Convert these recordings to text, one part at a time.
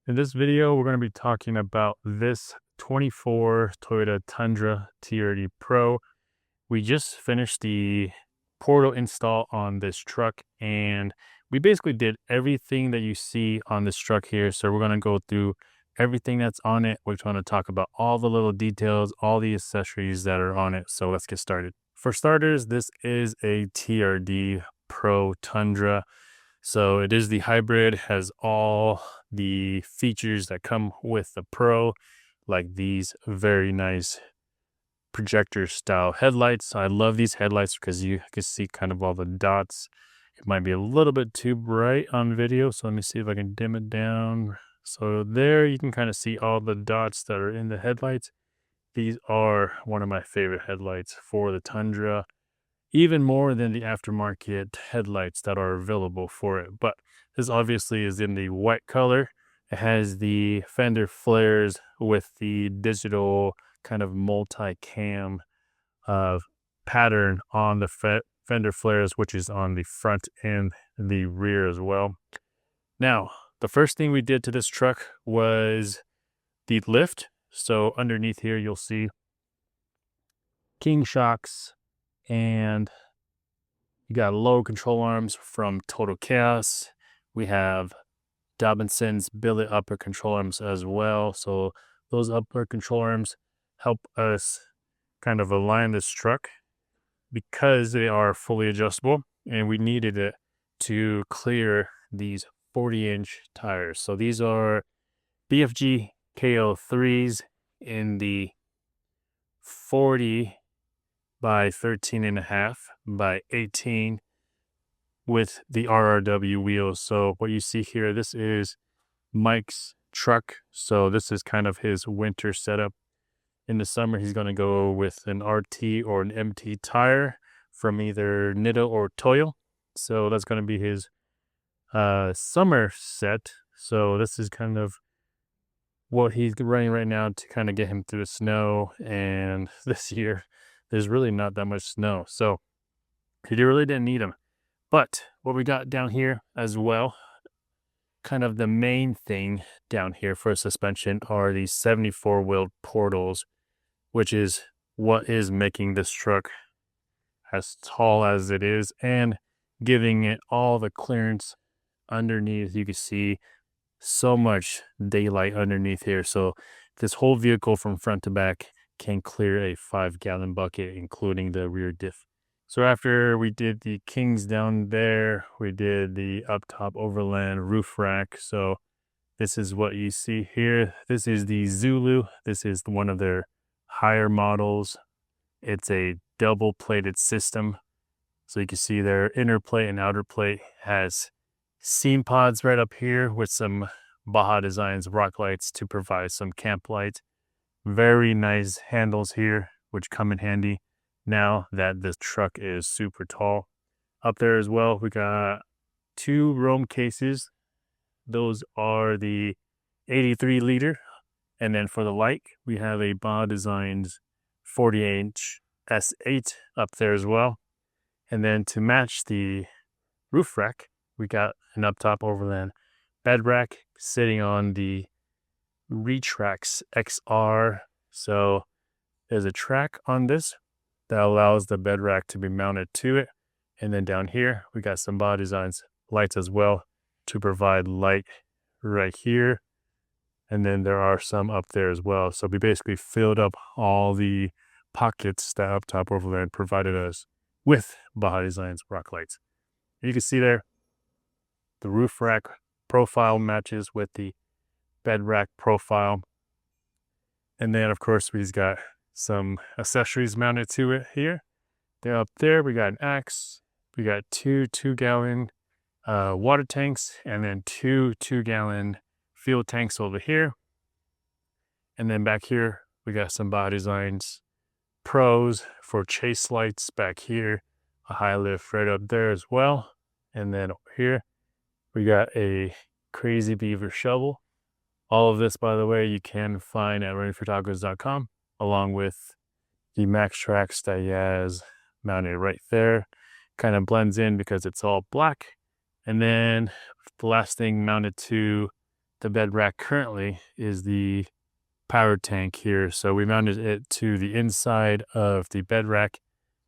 In this video, we're going to be talking about this 24 Toyota Tundra TRD Pro. We just finished the portal install on this truck, and we basically did everything that you see on this truck here. So we're going to go through everything that's on it. We're going to talk about all the little details, all the accessories that are on it. So let's get started. For starters, this is a TRD Pro Tundra. So it is the hybrid, has all the features that come with the Pro, like these very nice projector style headlights. I love these headlights because you can see kind of all the dots. It might be a little bit too bright on video, so let me see if I can dim it down. So there you can kind of see all the dots that are in the headlights. These are one of my favorite headlights for the Tundra, even more than the aftermarket headlights that are available for it. But this obviously is in the white color. It has the fender flares with the digital kind of multi-cam pattern on the fender flares, which is on the front and the rear as well. Now, the first thing we did to this truck was the lift. So underneath here, you'll see King shocks, and you got low control arms from Total Chaos. We have Dobinsons billet upper control arms as well. So those upper control arms help us kind of align this truck because they are fully adjustable, and we needed it to clear these 40-inch tires. So these are BFG KO3s in the 40 by 13.5 by 18 with the RRW wheels. So what you see here, this is Mike's truck. So this is kind of his winter setup. In the summer, he's going to go with an RT or an MT tire from either Nitto or Toyo. So that's going to be his summer set. So this is kind of what he's running right now to kind of get him through the snow. And this year, there's really not that much snow, so he really didn't need them. But what we got down here as well, kind of the main thing down here for suspension, are these 74-wheel portals, which is what is making this truck as tall as it is and giving it all the clearance underneath. You can see so much daylight underneath here. So this whole vehicle from front to back can clear a 5-gallon bucket, including the rear diff. So after we did the Kings down there, we did the UpTop Overland roof rack. So this is what you see here. This is the Zulu. This is one of their higher models. It's a double plated system. So you can see their inner plate and outer plate has seam pods right up here with some Baja Designs rock lights to provide some camp light. Very nice handles here, which come in handy now that this truck is super tall. Up there as well, we got 2 Rome cases. Those are the 83 liter. And then for the light, we have a Baja Designs 40-inch S8 up there as well. And then to match the roof rack, we got an UpTop Overland bed rack sitting on the Retrax XR. So there's a track on this that allows the bed rack to be mounted to it. And then down here, we got some Baja Designs lights as well to provide light right here. And then there are some up there as well. So we basically filled up all the pockets that UpTop Overland provided us with Baja Designs rock lights. And you can see there, the roof rack profile matches with the bed rack profile. And then of course we've got some accessories mounted to it here. They're up there. We got an axe. We got 2 2-gallon water tanks, and then 2 2-gallon fuel tanks over here. And then back here we got some Baja Designs Pros for chase lights back here. A high lift right up there as well. And then over here we got a Crazy Beaver shovel. All of this, by the way, you can find at readyfortacos.com, along with the Max Tracks that he has mounted right there. Kind of blends in because it's all black. And then the last thing mounted to the bed rack currently is the power tank here. So we mounted it to the inside of the bed rack,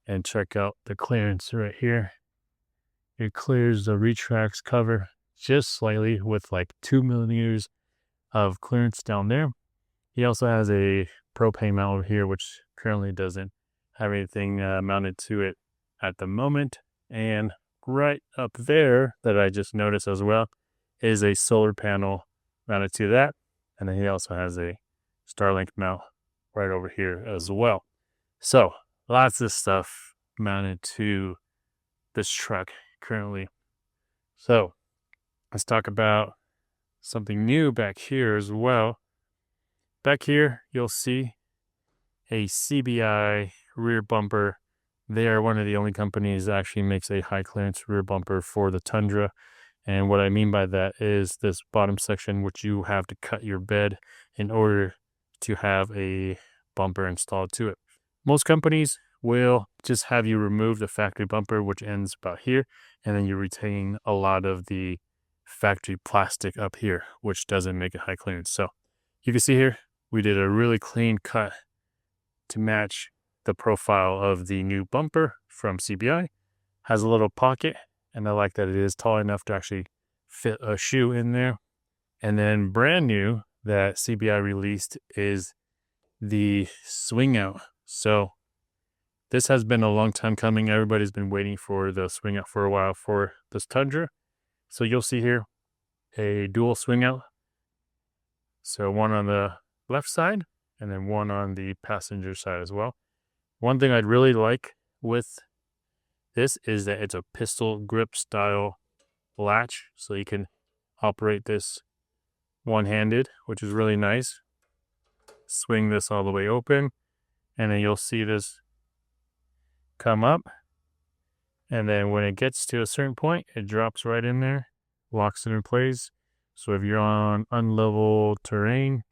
and check out the clearance right here. It clears the Retrax cover just slightly with like 2 millimeters of clearance down there. He also has a propane mount over here, which currently doesn't have anything mounted to it at the moment. And right up there that I just noticed as well is a solar panel mounted to that. And then he also has a Starlink mount right over here as well. So lots of stuff mounted to this truck currently. So let's talk about something new back here as well. Back here, you'll see a CBI rear bumper. They are one of the only companies that actually makes a high clearance rear bumper for the Tundra. And what I mean by that is this bottom section, which you have to cut your bed in order to have a bumper installed to it. Most companies will just have you remove the factory bumper, which ends about here, and then you retain a lot of the factory plastic up here, which doesn't make it high clearance. So you can see here, we did a really clean cut to match the profile of the new bumper from CBI. Has a little pocket, and I like that it is tall enough to actually fit a shoe in there. And then brand new that CBI released is the swing out. So this has been a long time coming. Everybody's been waiting for the swing out for a while for this Tundra. So you'll see here a dual swing out. So one on the left side and then one on the passenger side as well. One thing I'd really like with this is that it's a pistol grip style latch. So you can operate this one-handed, which is really nice. Swing this all the way open, and then you'll see this come up, and then when it gets to a certain point, it drops right in there, locks it in place. So if you're on unlevel terrain,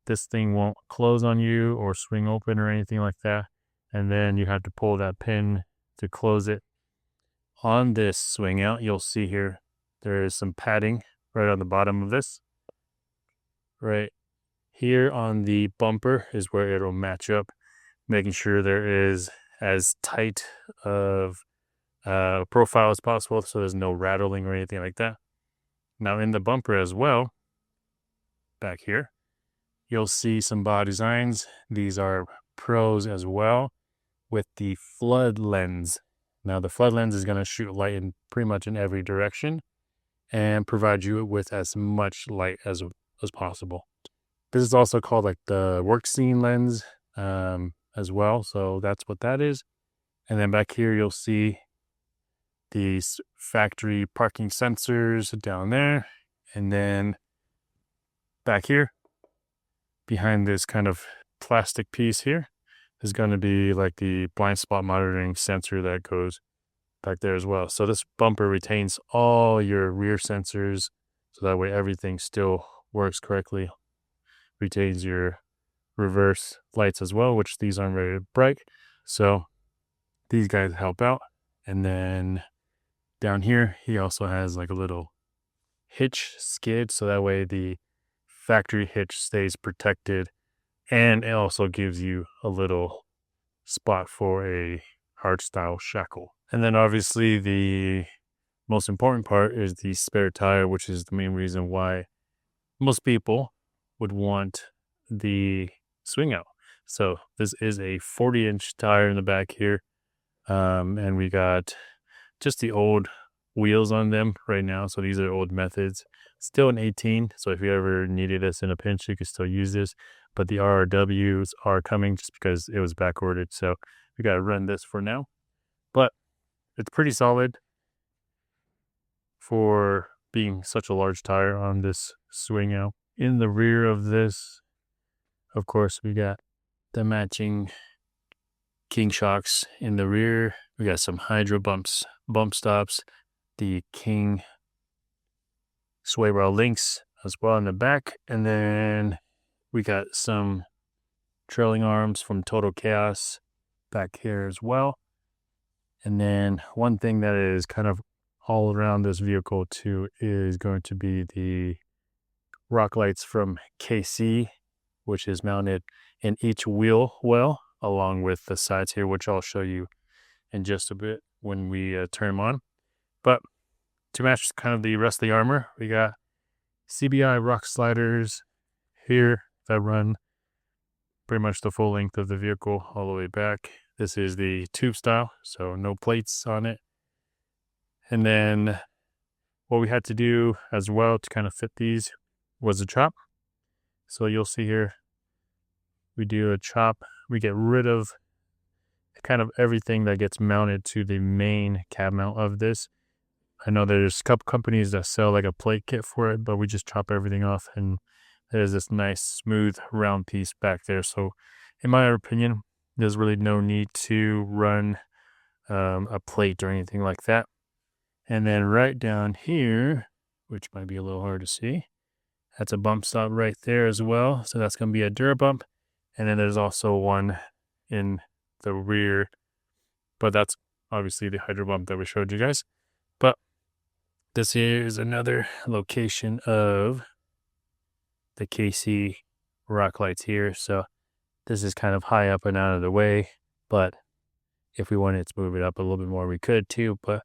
this thing won't close on you or swing open or anything like that, and then you have to pull that pin to close it. On this swing out, you'll see here there is some padding right on the bottom of this. Right here on the bumper is where it'll match up, making sure there is as tight of profile as possible so there's no rattling or anything like that. Now in the bumper as well, back here, you'll see some Baja Designs. These are pros as well with the flood lens. Now the flood lens is going to shoot light in pretty much in every direction and provide you with as much light as possible. This is also called like the work scene lens as well. So that's what that is. And then back here, you'll see these factory parking sensors down there. And then back here, behind this kind of plastic piece here, is going to be like the blind spot monitoring sensor that goes back there as well. So this bumper retains all your rear sensors. So that way everything still works correctly. Retains your reverse lights as well, which these aren't very bright. So these guys help out. And then down here, he also has like a little hitch skid. So that way the factory hitch stays protected. And it also gives you a little spot for a hardstyle shackle. And then obviously the most important part is the spare tire, which is the main reason why most people would want the swing out. So this is a 40-inch tire in the back here. And we got just the old wheels on them right now. So these are old methods. Still an 18. So if you ever needed this in a pinch, you could still use this. But the RRWs are coming just because it was back ordered. So we got to run this for now. But it's pretty solid for being such a large tire on this swing out. In the rear of this, of course, we got the matching King shocks in the rear. We got some hydro bump stops, the King sway bar links as well in the back. And then we got some trailing arms from Total Chaos back here as well. And then one thing that is kind of all around this vehicle too is going to be the rock lights from KC, which is mounted in each wheel well, along with the sides here, which I'll show you in just a bit when we turn them on. But to match kind of the rest of the armor, we got CBI rock sliders here that run pretty much the full length of the vehicle all the way back. This is the tube style, so no plates on it. And then what we had to do as well to kind of fit these was a chop. So you'll see here, we do a chop. We get rid of kind of everything that gets mounted to the main cab mount of this. I know there's a couple companies that sell like a plate kit for it, but we just chop everything off and there's this nice smooth round piece back there. So in my opinion, there's really no need to run a plate or anything like that. And then right down here, which might be a little hard to see, that's a bump stop right there as well. So that's going to be a Durabump. And then there's also one in the rear, but that's obviously the Hydro Bump that we showed you guys. But this here is another location of the KC rock lights here. So this is kind of high up and out of the way, but if we wanted to move it up a little bit more, we could too. But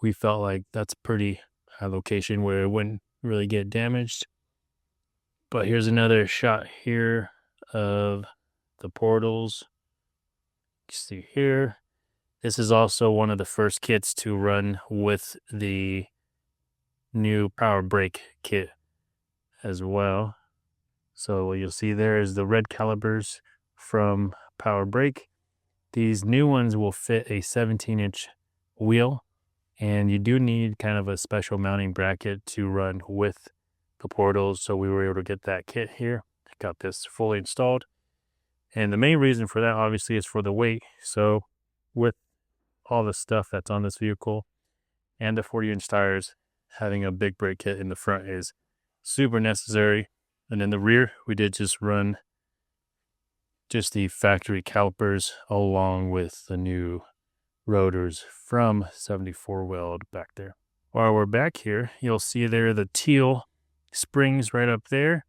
we felt like that's a pretty high location where it wouldn't really get damaged. But here's another shot here of the portals. You see here, this is also one of the first kits to run with the new power brake kit as well. So what you'll see there is the red calipers from Power Brake. These new ones will fit a 17-inch wheel, and you do need kind of a special mounting bracket to run with the portals. So we were able to get that kit here. Got this fully installed. And the main reason for that obviously is for the weight. So with all the stuff that's on this vehicle and the 40-inch tires, having a big brake kit in the front is super necessary. And in the rear, we did just run just the factory calipers along with the new rotors from 74 Weld back there. While we're back here, you'll see there the teal springs right up there.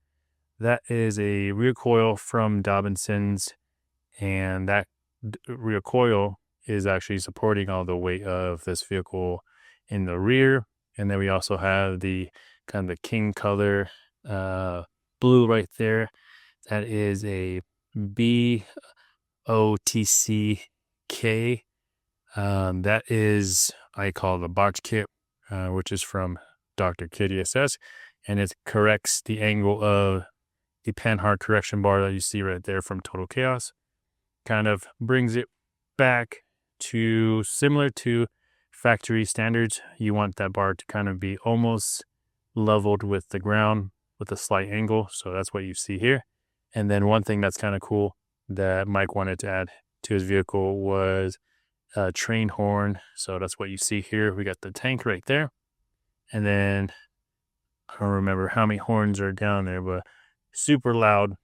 That is a rear coil from Dobinsons, and that rear coil is actually supporting all the weight of this vehicle in the rear. And then we also have the kind of the king color blue right there. That is a BOTCK. That is, I call the box kit, which is from Dr. Kitty SS, and it corrects the angle of the panhard correction bar that you see right there from Total Chaos. Kind of brings it back to similar to factory standards. You want that bar to kind of be almost leveled with the ground with a slight angle. So that's what you see here. And then one thing that's kind of cool that Mike wanted to add to his vehicle was a train horn. So that's what you see here. We got the tank right there. And then I don't remember how many horns are down there, but super loud.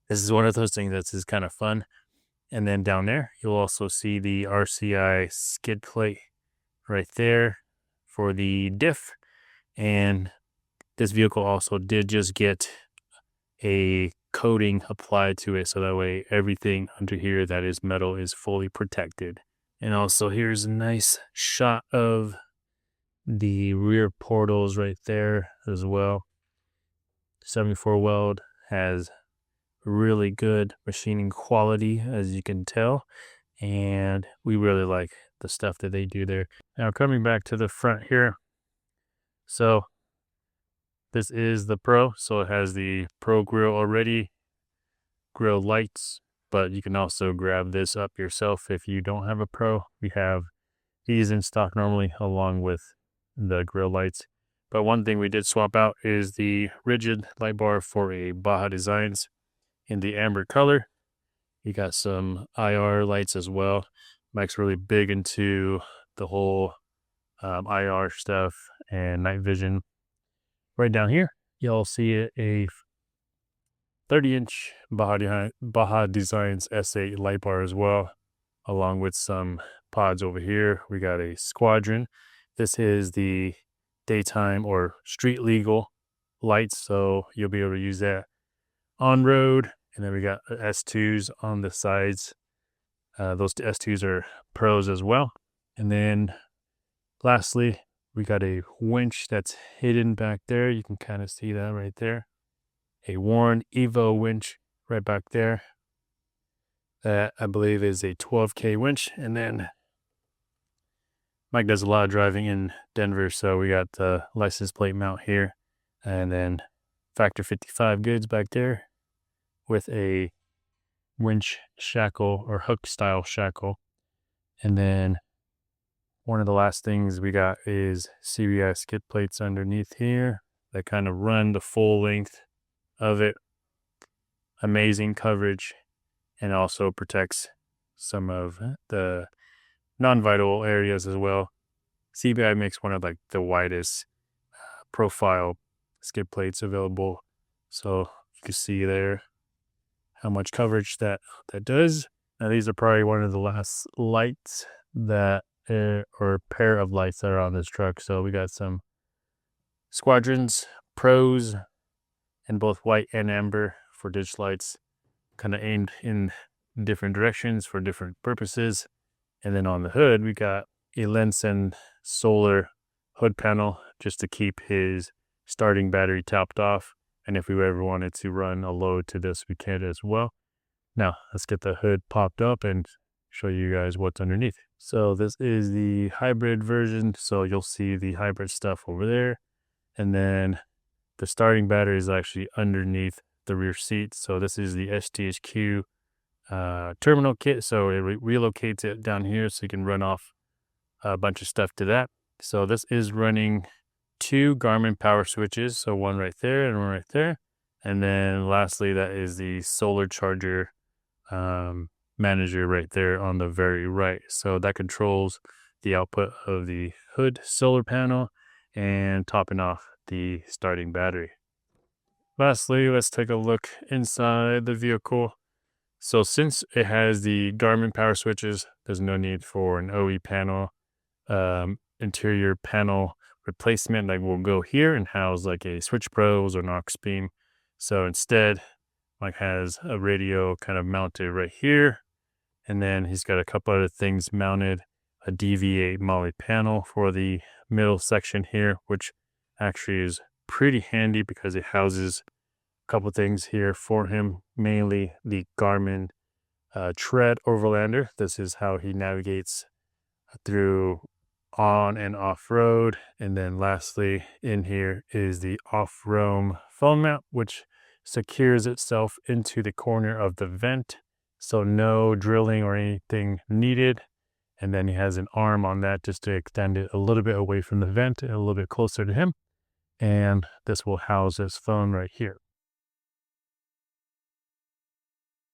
This is one of those things that's just kind of fun. And then down there, you'll also see the RCI skid plate right there for the diff. And this vehicle also did just get a coating applied to it, so that way everything under here that is metal is fully protected. And also here's a nice shot of the rear portals right there as well. 74 Weld has really good machining quality, as you can tell, and we really like the stuff that they do there. Now coming back to the front here, so this is the Pro, so it has the Pro grill already, grill lights, but you can also grab this up yourself if you don't have a Pro. We have these in stock normally along with the grill lights. But one thing we did swap out is the rigid light bar for a Baja Designs in the amber color. You got some IR lights as well. Mike's really big into the whole IR stuff and night vision. Right down here, you'll see a 30-inch Baja Designs S8 light bar as well, along with some pods over here. We got a Squadron. This is the daytime or street legal lights, so you'll be able to use that on road. And then we got S2s on the sides. Those S2s are pros as well. And then lastly, we got a winch that's hidden back there. You can kind of see that right there. A Warren Evo winch right back there. That I believe is a 12K winch. And then Mike does a lot of driving in Denver, so we got the license plate mount here. And then Factor 55 goods back there with a winch shackle or hook style shackle. And then one of the last things we got is CBI skid plates underneath here that kind of run the full length of it. Amazing coverage, and also protects some of the non-vital areas as well. CBI makes one of like the widest profile skid plates available, so you can see there how much coverage that does. Now these are probably one of the last lights that or pair of lights that are on this truck. So we got some Squadrons Pros in both white and amber for ditch lights, kind of aimed in different directions for different purposes. And then on the hood, we got a Lenson solar hood panel just to keep his starting battery topped off. And if we ever wanted to run a load to this, we can as well. Now, let's get the hood popped up and show you guys what's underneath. So this is the hybrid version. So you'll see the hybrid stuff over there. And then the starting battery is actually underneath the rear seat. So this is the STHQ terminal kit. So it relocates it down here so you can run off a bunch of stuff to that. So this is running 2 Garmin power switches. So one right there and one right there. And then lastly, that is the solar charger manager right there on the very right. So that controls the output of the hood solar panel and topping off the starting battery. Lastly, let's take a look inside the vehicle. So since it has the Garmin power switches, there's no need for an OE panel, interior panel replacement. Like we'll go here and house like a Switch Pros or an aux beam. So instead, Mike has a radio kind of mounted right here. And then he's got a couple other things mounted, a DV8 Molly panel for the middle section here, which actually is pretty handy because it houses a couple things here for him, mainly the Garmin Tread Overlander. This is how he navigates through on and off road. And then lastly in here is the off-roam phone mount, which secures itself into the corner of the vent, so no drilling or anything needed. And then he has an arm on that just to extend it a little bit away from the vent and a little bit closer to him. And this will house his phone right here.